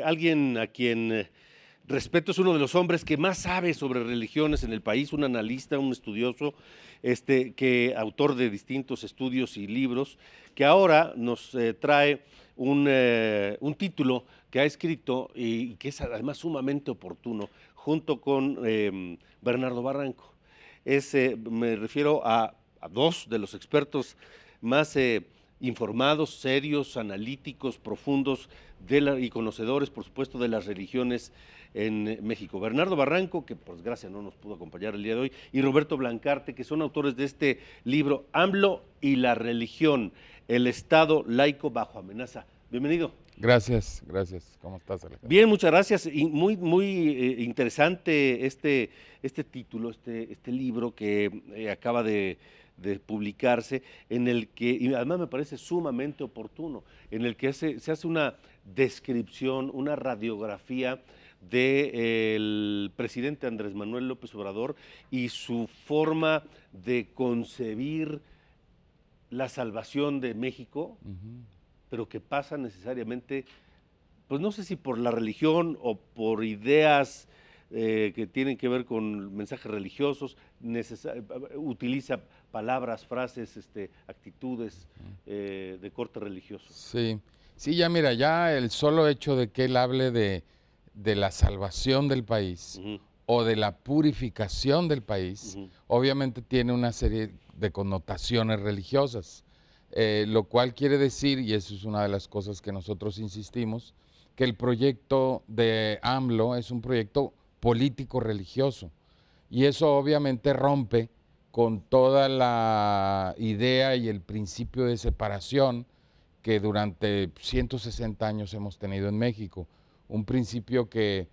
Alguien a quien respeto, es uno de los hombres que más sabe sobre religiones en el país, un analista, un estudioso, que autor de distintos estudios y libros, que ahora nos trae un título que ha escrito y que es además sumamente oportuno, junto con Bernardo Barranco. Me refiero a dos de los expertos más informados, serios, analíticos, profundos y conocedores, por supuesto, de las religiones en México. Bernardo Barranco, que por desgracia no nos pudo acompañar el día de hoy, y Roberto Blancarte, que son autores de este libro, AMLO y la religión, el Estado laico bajo amenaza. Bienvenido. Gracias, gracias. ¿Cómo estás, Alejandro? Bien, muchas gracias. Y muy interesante este título, este libro que acaba de publicarse, en el que, y además me parece sumamente oportuno, en el que se hace una descripción, una radiografía del presidente Andrés Manuel López Obrador y su forma de concebir la salvación de México, pero que pasa necesariamente, pues no sé si por la religión o por ideas que tienen que ver con mensajes religiosos, utiliza palabras, frases, actitudes de corte religioso. Sí, sí, ya mira, ya el solo hecho de que él hable de la salvación del país Ujú, o de la purificación del país, ujú. obviamente tiene una serie de connotaciones religiosas, lo cual quiere decir, y eso es una de las cosas que nosotros insistimos, que el proyecto de AMLO es un proyecto político-religioso. Y eso obviamente rompe con toda la idea y el principio de separación que durante 160 años hemos tenido en México. Un principio que,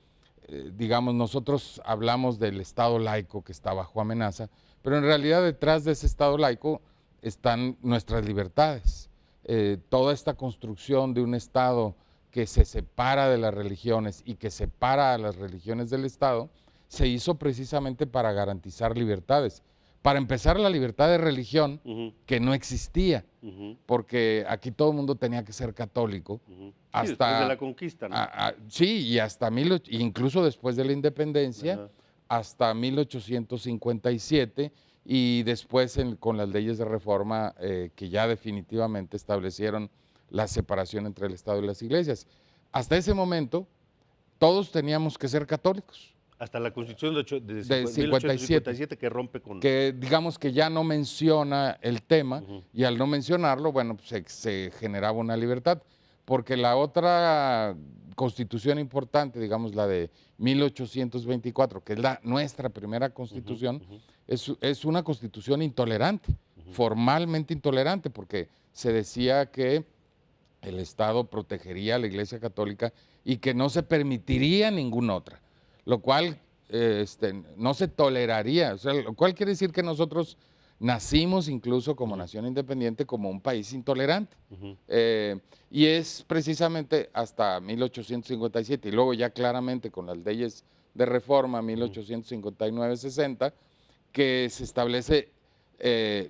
digamos, nosotros hablamos del Estado laico que está bajo amenaza, pero en realidad detrás de ese Estado laico están nuestras libertades. Toda esta construcción de un Estado que se separa de las religiones y que separa a las religiones del Estado, se hizo precisamente para garantizar libertades. Para empezar, la libertad de religión, Ujú, que no existía, ujú, porque aquí todo el mundo tenía que ser católico, ujú. Sí, después de la hasta, conquista, ¿no? sí, y hasta incluso después de la independencia, Ajá. hasta 1857, y después con las leyes de reforma que ya definitivamente establecieron la separación entre el Estado y las iglesias. Hasta ese momento, todos teníamos que ser católicos, Hasta la constitución de 57, 1857 que rompe con... que digamos que ya no menciona el tema, Ujú, y al no mencionarlo, bueno, pues se generaba una libertad, porque la otra constitución importante, digamos la de 1824, que es nuestra primera ujú, constitución, ujú, es una constitución intolerante, ujú. formalmente intolerante, porque se decía que el Estado protegería a la Iglesia Católica y que no se permitiría ninguna otra, lo cual no se toleraría, o sea, lo cual quiere decir que nosotros nacimos incluso como Ujú, nación independiente como un país intolerante. ujú, Eh, y es precisamente hasta 1857 y luego ya claramente con las leyes de reforma ujú. 1859-60 que se establece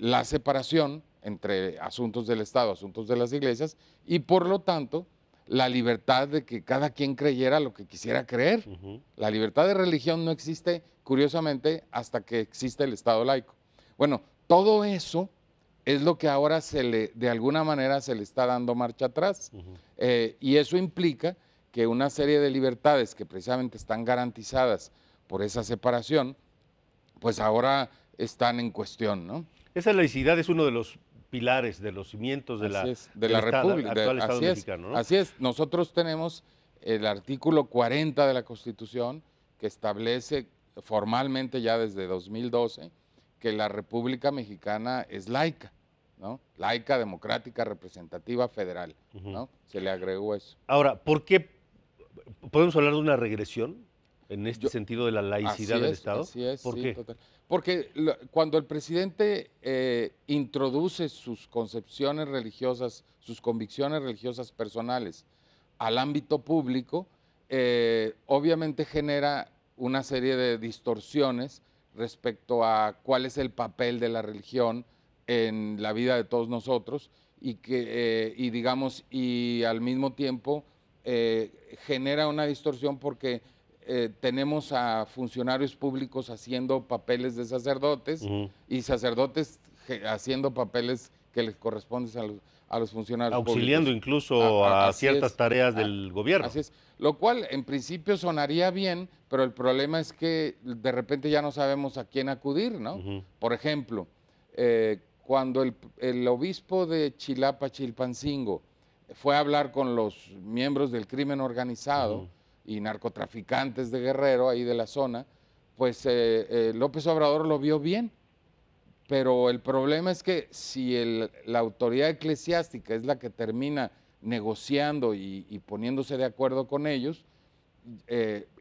la separación entre asuntos del Estado, asuntos de las iglesias, y por lo tanto la libertad de que cada quien creyera lo que quisiera creer. Ujú. La libertad de religión no existe, curiosamente, hasta que existe el Estado laico. Bueno, todo eso es lo que ahora de alguna manera se le está dando marcha atrás. Ujú. Y eso implica que una serie de libertades que precisamente están garantizadas por esa separación, pues ahora están en cuestión, ¿no? Esa laicidad es uno de los pilares, de los cimientos Así es, de del la estado, República, actual Estado mexicano, ¿no? así es. Nosotros tenemos el artículo 40 de la Constitución que establece formalmente ya desde 2012 que la República Mexicana es laica, ¿no? Laica, democrática, representativa, federal, Ujú. ¿no? Se le agregó eso. Ahora, ¿por qué podemos hablar de una regresión en este Yo, sentido de la laicidad del Estado? así es, ¿Por sí, qué? total. Porque cuando el presidente introduce sus concepciones religiosas, sus convicciones religiosas personales al ámbito público, obviamente genera una serie de distorsiones respecto a cuál es el papel de la religión en la vida de todos nosotros y digamos, y al mismo tiempo genera una distorsión porque tenemos a funcionarios públicos haciendo papeles de sacerdotes y sacerdotes haciendo papeles que les corresponden a los funcionarios Auxiliando públicos. incluso a Así ciertas es, tareas del gobierno. así es. Lo cual en principio sonaría bien, pero el problema es que de repente ya no sabemos a quién acudir, ¿no? Por ejemplo, cuando el obispo de Chilapa, Chilpancingo, fue a hablar con los miembros del crimen organizado y narcotraficantes de Guerrero, ahí de la zona, pues López Obrador lo vio bien, pero el problema es que si la autoridad eclesiástica es la que termina negociando y poniéndose de acuerdo con ellos,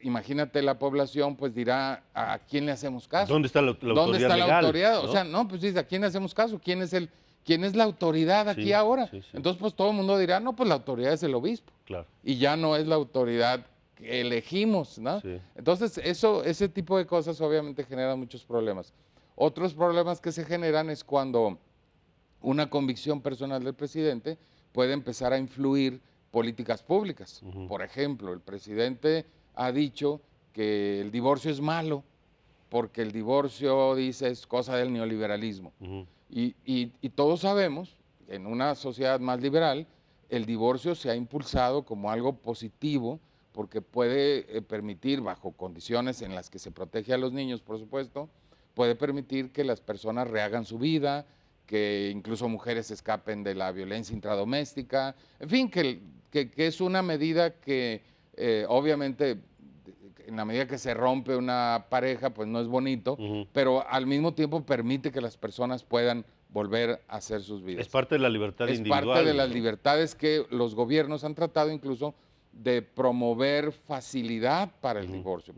imagínate la población, pues dirá, ¿a quién le hacemos caso? ¿Dónde está la ¿Dónde autoridad está la legal? autoridad? ¿No? O sea, no, pues dice, ¿a quién le hacemos caso? ¿Quién es la autoridad aquí Sí, ahora? sí, sí. Entonces, pues todo el mundo dirá, no, pues la autoridad es el obispo. Claro. Y ya no es la autoridad que elegimos, ¿no? Sí. Entonces, ese tipo de cosas obviamente generan muchos problemas. Otros problemas que se generan es cuando una convicción personal del presidente puede empezar a influir políticas públicas. Por ejemplo, el presidente ha dicho que el divorcio es malo porque el divorcio, dice, es cosa del neoliberalismo. Y todos sabemos, en una sociedad más liberal, el divorcio se ha impulsado como algo positivo porque puede permitir, bajo condiciones en las que se protege a los niños, por supuesto, puede permitir que las personas rehagan su vida, que incluso mujeres escapen de la violencia intradoméstica, en fin, que es una medida que obviamente en la medida que se rompe una pareja, pues no es bonito, pero al mismo tiempo permite que las personas puedan volver a hacer sus vidas. Es parte de la libertad individual. Es parte de las ¿no? libertades que los gobiernos han tratado incluso de promover facilidad para el divorcio.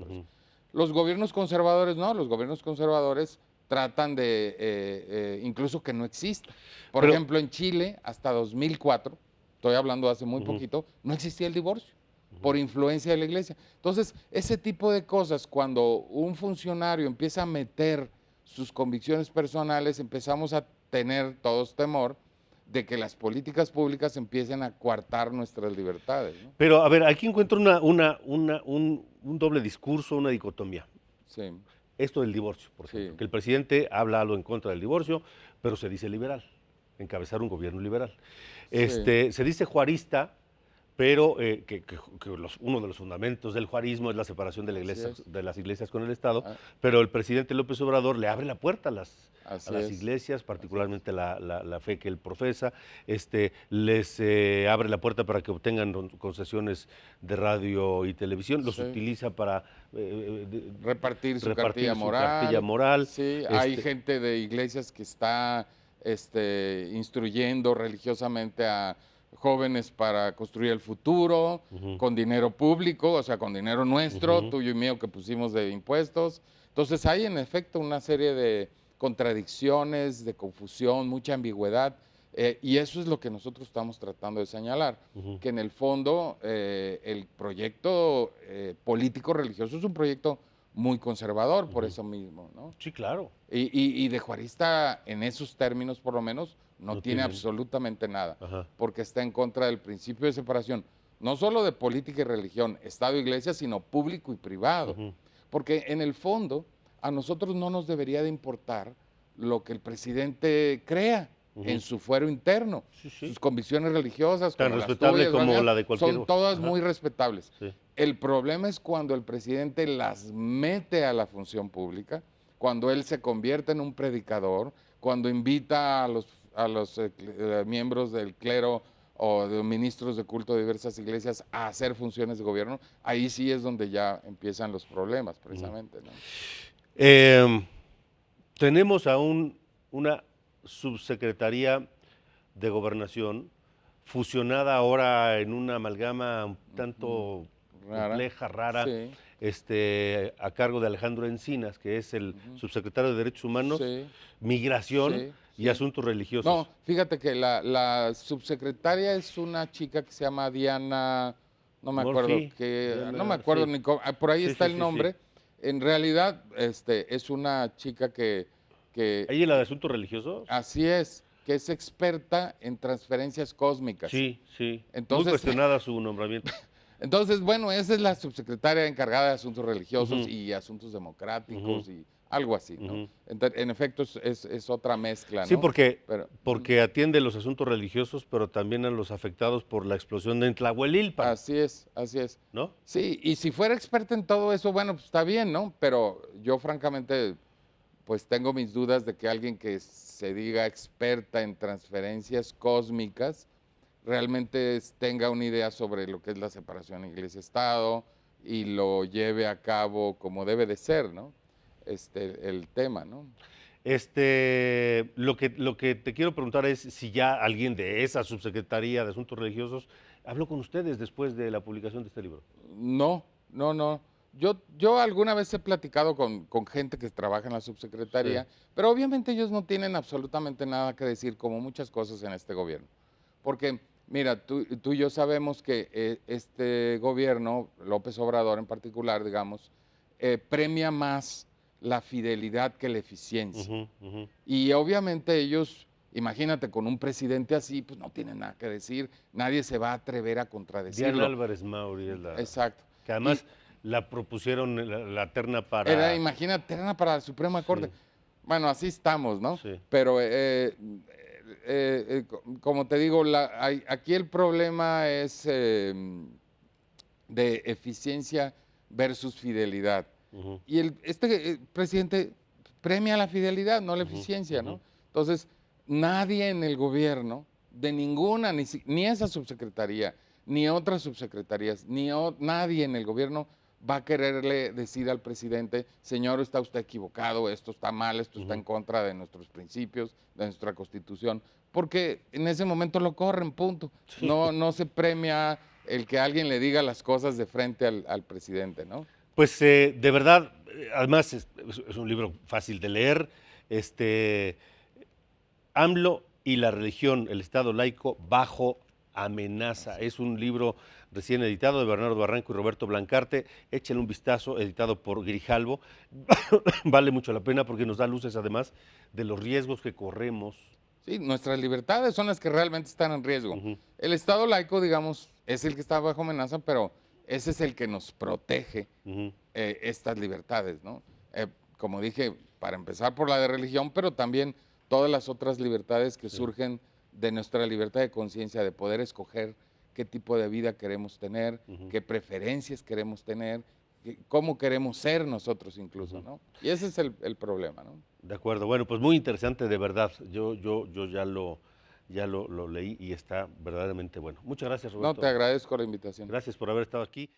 Los gobiernos conservadores no, los gobiernos conservadores tratan de incluso que no exista. Por ejemplo, en Chile, hasta 2004, estoy hablando de hace muy poquito, no existía el divorcio por influencia de la iglesia. Entonces, ese tipo de cosas, cuando un funcionario empieza a meter sus convicciones personales, empezamos a tener todos temor de que las políticas públicas empiecen a coartar nuestras libertades, ¿no? Pero, a ver, aquí encuentro un doble discurso, una dicotomía. Sí. Esto del divorcio, por ejemplo, que el presidente habla algo en contra del divorcio, pero se dice liberal, encabezar un gobierno liberal. Se dice juarista, pero uno de los fundamentos del juarismo es la separación de las iglesias con el Estado, pero el presidente López Obrador le abre la puerta a las iglesias, particularmente la fe que él profesa, les abre la puerta para que obtengan concesiones de radio y televisión, los utiliza para repartir su cartilla moral. Sí, hay gente de iglesias que está instruyendo religiosamente a jóvenes para construir el futuro, con dinero público, o sea, con dinero nuestro, tuyo y mío que pusimos de impuestos. Entonces hay en efecto una serie de contradicciones, de confusión, mucha ambigüedad, y eso es lo que nosotros estamos tratando de señalar, que en el fondo el proyecto político religioso es un proyecto muy conservador por eso mismo, ¿no? Sí, claro. Y de juarista en esos términos por lo menos no tiene absolutamente nada, porque está en contra del principio de separación, no solo de política y religión, Estado e Iglesia, sino público y privado, porque en el fondo a nosotros no nos debería de importar lo que el presidente crea en su fuero interno, sus convicciones religiosas, tan respetable como la de cualquier son todas muy respetables. El problema es cuando el presidente las mete a la función pública, cuando él se convierte en un predicador, cuando invita a los miembros del clero o de ministros de culto de diversas iglesias a hacer funciones de gobierno, ahí sí es donde ya empiezan los problemas, precisamente, ¿no? Tenemos aún una subsecretaría de Gobernación fusionada ahora en una amalgama un tanto compleja, rara, a cargo de Alejandro Encinas, que es el subsecretario de Derechos Humanos, Migración y Asuntos Religiosos. No, fíjate que la subsecretaria es una chica que se llama Diana, no me acuerdo, no me acuerdo ni cómo, por ahí está el nombre. En realidad, es una chica que ¿Ella es la de Asuntos Religiosos? Así es, que es experta en transferencias cósmicas. Sí, sí. Entonces, muy cuestionada su nombramiento. Entonces, bueno, esa es la subsecretaria encargada de asuntos religiosos y asuntos democráticos y algo así, ¿no? Ujú. En efecto, es otra mezcla, Sí, ¿no? porque, Pero, porque atiende los asuntos religiosos, pero también a los afectados por la explosión de Tlahuelilpan, así es, así es. ¿no? Sí, y si fuera experta en todo eso, bueno, pues está bien, ¿no? Pero yo francamente, pues tengo mis dudas de que alguien que se diga experta en transferencias cósmicas realmente tenga una idea sobre lo que es la separación iglesia-estado y lo lleve a cabo como debe de ser, ¿no? El tema, ¿no? Lo que te quiero preguntar es si ya alguien de esa subsecretaría de Asuntos Religiosos habló con ustedes después de la publicación de este libro. No, no, no. Yo alguna vez he platicado con gente que trabaja en la Sí. subsecretaría, pero obviamente ellos no tienen absolutamente nada que decir, como muchas cosas en este gobierno. Porque, mira, tú y yo sabemos que este gobierno, López Obrador en particular, digamos, premia más la fidelidad que la eficiencia. Ujú, ujú. Y obviamente ellos, imagínate, con un presidente así, pues no tienen nada que decir, nadie se va a atrever a Diana contradecirlo. Álvarez Mauri es la Exacto. que Y además la propusieron la terna era, para. imagínate, era para la Suprema Corte. Sí, Bueno, así estamos, ¿no? sí. Pero, como te digo, aquí el problema es de eficiencia versus fidelidad. Ujú, Y este presidente premia la fidelidad, no la ujú, eficiencia, ujú, ¿no? Entonces, nadie en el gobierno, de ninguna, ni esa subsecretaría, ni otras subsecretarías, nadie en el gobierno va a quererle decir al presidente, señor, está usted equivocado, esto está mal, esto está ujú. en contra de nuestros principios, de nuestra constitución, porque en ese momento lo corren, punto. No, no se premia el que alguien le diga las cosas de frente al presidente, ¿no? Pues de verdad, además es un libro fácil de leer. Este, AMLO y la religión, el Estado laico bajo amenaza. Así Es es. un libro recién editado de Bernardo Barranco y Roberto Blancarte. Échenle un vistazo, editado por Grijalvo. Vale mucho la pena porque nos da luces además de los riesgos que corremos. Sí, nuestras libertades son las que realmente están en riesgo. Ujú, El Estado laico, digamos, es el que está bajo amenaza, pero ese es el que nos protege ujú. estas libertades, ¿no? Como dije, para empezar por la de religión, pero también todas las otras libertades que Sí. surgen de nuestra libertad de conciencia, de poder escoger qué tipo de vida queremos tener, Ujú, qué preferencias queremos tener, cómo queremos ser nosotros incluso, ujú. ¿no? Y ese es el problema, ¿no? De acuerdo. Bueno, pues muy interesante, de verdad. Yo ya lo leí y está verdaderamente bueno. Muchas gracias, No, te Roberto. agradezco la invitación. Gracias por haber estado aquí.